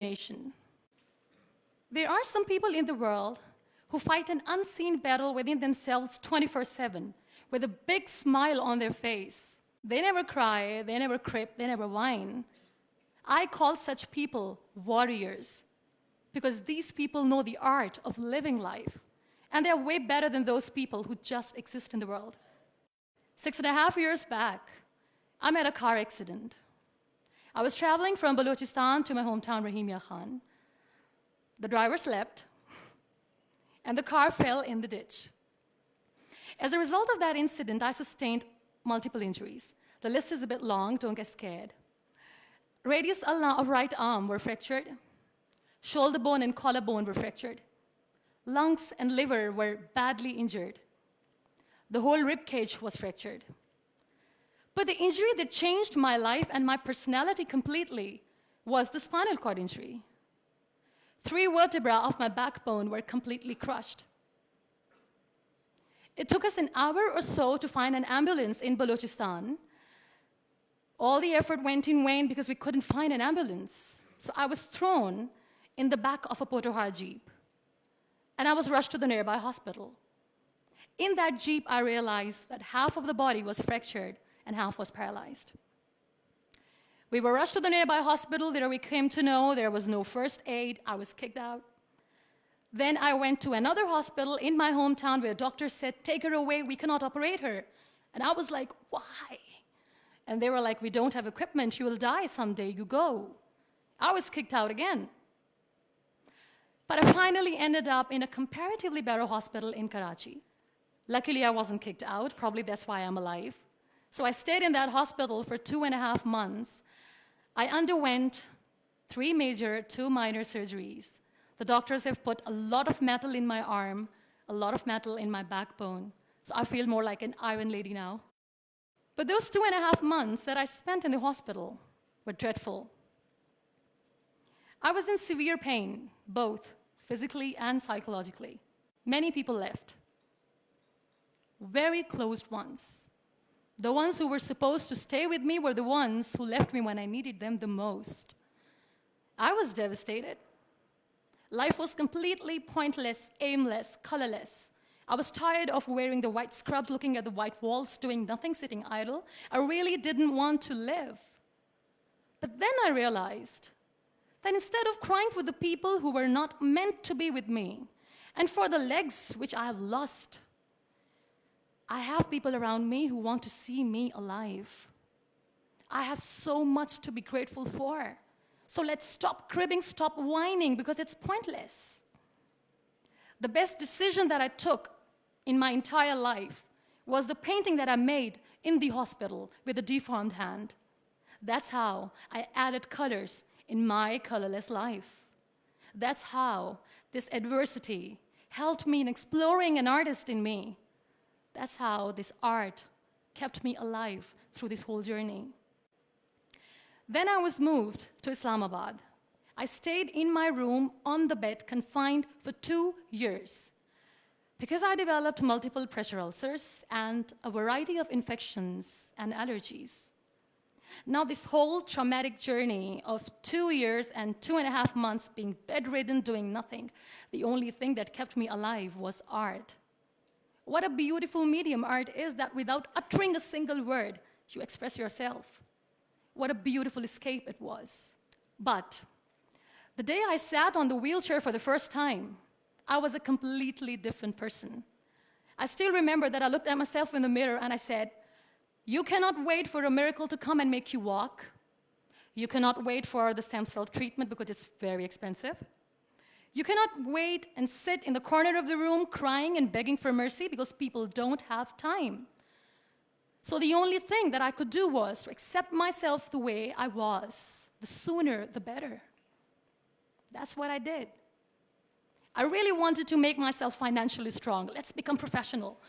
nation. There are some people in the world who fight an unseen battle within themselves 24/7 with a big smile on their face. They never cry, they never crip, they never whine. I call such people warriors because these people know the art of living life, and they're way better than those people who just exist in the world. 6.5 years back, I met a car accident. I was traveling from Balochistan to my hometown, Rahimia Khan. The driver slept, and the car fell in the ditch. As a result of that incident, I sustained multiple injuries. The list is a bit long, don't get scared. Radius ulna of right arm were fractured. Shoulder bone and collarbone were fractured. Lungs and liver were badly injured. The whole rib cage was fractured. But the injury that changed my life and my personality completely was the spinal cord injury. 3 vertebrae of my backbone were completely crushed. It took us an hour or so to find an ambulance in Balochistan. All the effort went in vain because we couldn't find an ambulance. So I was thrown in the back of a Potohar Jeep, and I was rushed to the nearby hospital. In that Jeep, I realized that half of the body was fractured and half was paralyzed. We were rushed to the nearby hospital. There we came to know there was no first aid. I was kicked out. Then I went to another hospital in my hometown where doctors said, "Take her away, we cannot operate her." And I was like, "Why?" And they were like, "We don't have equipment, you will die someday, you go." I was kicked out again. But I finally ended up in a comparatively better hospital in Karachi. Luckily, I wasn't kicked out. Probably that's why I'm alive. So I stayed in that hospital for 2.5 months. I underwent 3 major, 2 minor surgeries. The doctors have put a lot of metal in my arm, a lot of metal in my backbone. So I feel more like an iron lady now. But those 2.5 months that I spent in the hospital were dreadful. I was in severe pain, both physically and psychologically. Many people left. Very close ones. The ones who were supposed to stay with me were the ones who left me when I needed them the most. I was devastated. Life was completely pointless, aimless, colorless. I was tired of wearing the white scrubs, looking at the white walls, doing nothing, sitting idle. I really didn't want to live. But then I realized that instead of crying for the people who were not meant to be with me, and for the legs which I have lost, I have people around me who want to see me alive. I have so much to be grateful for. So let's stop cribbing, stop whining, because it's pointless. The best decision that I took in my entire life was the painting that I made in the hospital with a deformed hand. That's how I added colors in my colorless life. That's how this adversity helped me in exploring an artist in me. That's how this art kept me alive through this whole journey. Then I was moved to Islamabad. I stayed in my room on the bed, confined for 2 years, because I developed multiple pressure ulcers and a variety of infections and allergies. Now, this whole traumatic journey of 2 years and 2.5 months being bedridden, doing nothing, the only thing that kept me alive was art. What a beautiful medium art is, that without uttering a single word, you express yourself. What a beautiful escape it was. But the day I sat on the wheelchair for the first time, I was a completely different person. I still remember that I looked at myself in the mirror and I said, "You cannot wait for a miracle to come and make you walk. You cannot wait for the stem cell treatment because it's very expensive. You cannot wait and sit in the corner of the room crying and begging for mercy because people don't have time." So the only thing that I could do was to accept myself the way I was. The sooner, the better. That's what I did. I really wanted to make myself financially strong. Let's become professional.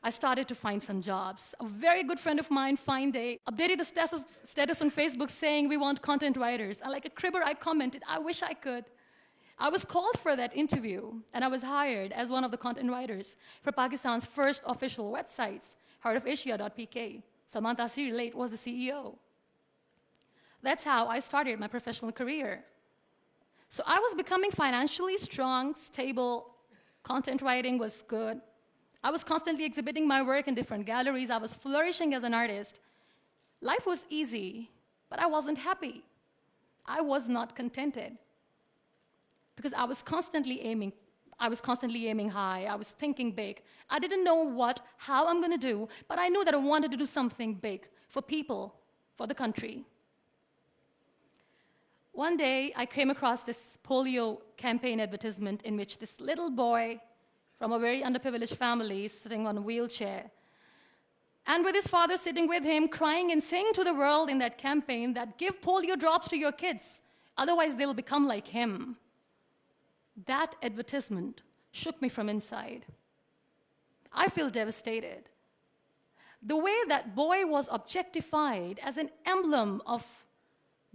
I started to find some jobs. A very good friend of mine, Fine Day, updated a status on Facebook saying, "We want content writers." And like a cribber, I commented, "I wish I could." I was called for that interview, and I was hired as one of the content writers for Pakistan's first official websites, heartofasia.pk. Salman Taseer Late was the CEO. That's how I started my professional career. So I was becoming financially strong, stable, content writing was good. I was constantly exhibiting my work in different galleries. I was flourishing as an artist. Life was easy, but I wasn't happy. I was not contented because I was constantly aiming high. I was thinking big. I didn't know how I'm going to do, but I knew that I wanted to do something big for people, for the country. One day, I came across this polio campaign advertisement in which this little boy from a very underprivileged family is sitting on a wheelchair, and with his father sitting with him, crying and saying to the world in that campaign that give polio drops to your kids, otherwise they'll become like him. That advertisement shook me from inside. I feel devastated. The way that boy was objectified as an emblem of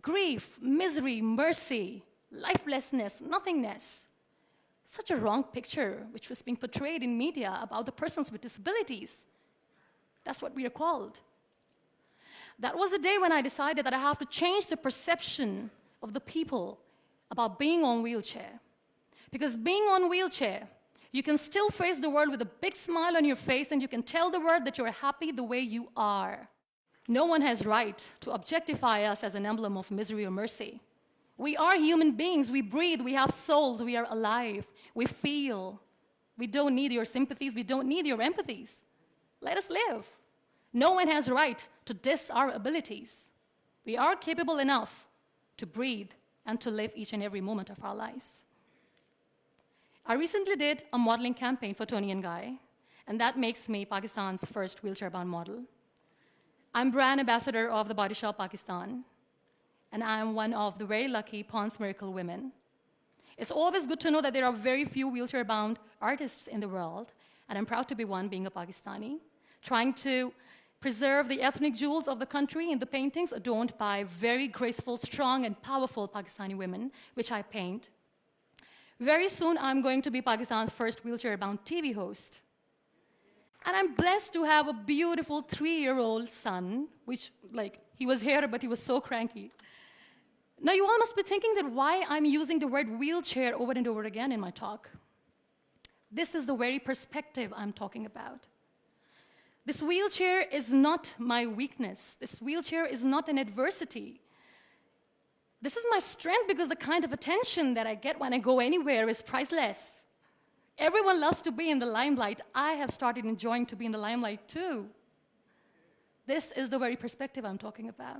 grief, misery, mercy, lifelessness, nothingness. Such a wrong picture which was being portrayed in media about the persons with disabilities. That's what we are called. That was the day when I decided that I have to change the perception of the people about being on wheelchair. Because being on wheelchair, you can still face the world with a big smile on your face and you can tell the world that you're happy the way you are. No one has right to objectify us as an emblem of misery or mercy. We are human beings, we breathe, we have souls, we are alive, we feel. We don't need your sympathies, we don't need your empathies. Let us live. No one has right to diss our abilities. We are capable enough to breathe and to live each and every moment of our lives. I recently did a modeling campaign for Toni & Guy, and that makes me Pakistan's first wheelchair-bound model. I'm brand ambassador of The Body Shop Pakistan, and I'm one of the very lucky Pond's Miracle women. It's always good to know that there are very few wheelchair-bound artists in the world, and I'm proud to be one, being a Pakistani, trying to preserve the ethnic jewels of the country in the paintings adorned by very graceful, strong, and powerful Pakistani women, which I paint. Very soon, I'm going to be Pakistan's first wheelchair-bound TV host. And I'm blessed to have a beautiful 3-year-old son, which, he was here, but he was so cranky. Now, you all must be thinking that why I'm using the word wheelchair over and over again in my talk. This is the very perspective I'm talking about. This wheelchair is not my weakness. This wheelchair is not an adversity. This is my strength because the kind of attention that I get when I go anywhere is priceless. Everyone loves to be in the limelight. I have started enjoying to be in the limelight too. This is the very perspective I'm talking about.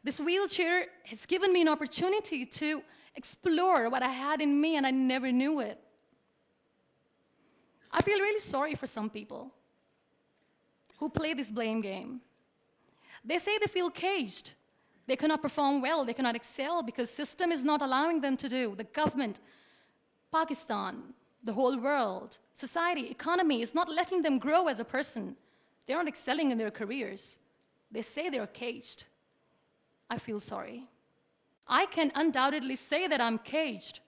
This wheelchair has given me an opportunity to explore what I had in me and I never knew it. I feel really sorry for some people who play this blame game. They say they feel caged. They cannot perform well, they cannot excel because system is not allowing them to do. The government, Pakistan, the whole world, society, economy is not letting them grow as a person. They're not excelling in their careers. They say they're caged. I feel sorry. I can undoubtedly say that I'm caged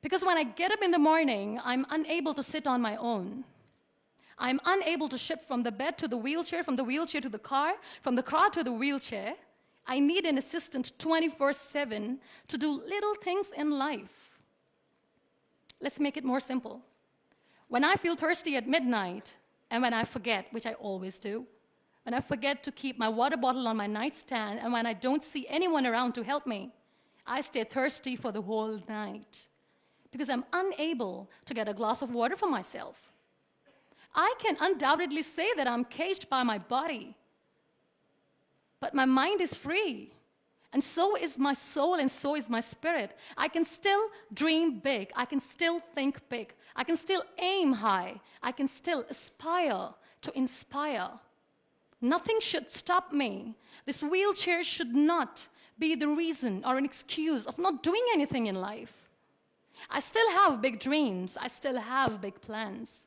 because when I get up in the morning, I'm unable to sit on my own. I'm unable to shift from the bed to the wheelchair, from the wheelchair to the car, from the car to the wheelchair. I need an assistant 24/7 to do little things in life. Let's make it more simple. When I feel thirsty at midnight, and when I forget, which I always do, when I forget to keep my water bottle on my nightstand, and when I don't see anyone around to help me, I stay thirsty for the whole night because I'm unable to get a glass of water for myself. I can undoubtedly say that I'm caged by my body, but my mind is free, and so is my soul, and so is my spirit. I can still dream big. I can still think big. I can still aim high. I can still aspire to inspire. Nothing should stop me. This wheelchair should not be the reason or an excuse of not doing anything in life. I still have big dreams. I still have big plans.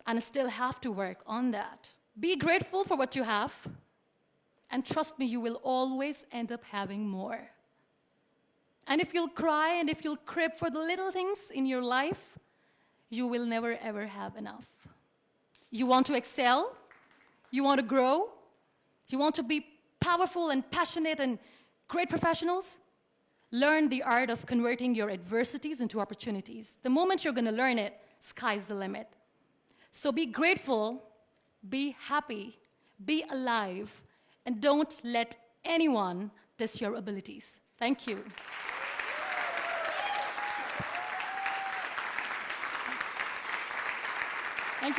And I still have to work on that. Be grateful for what you have. And trust me, you will always end up having more. And if you'll cry and if you'll crib for the little things in your life, you will never ever have enough. You want to excel? You want to grow? You want to be powerful and passionate and great professionals? Learn the art of converting your adversities into opportunities. The moment you're going to learn it, sky's the limit. So be grateful, be happy, be alive, and don't let anyone diss your abilities. Thank you.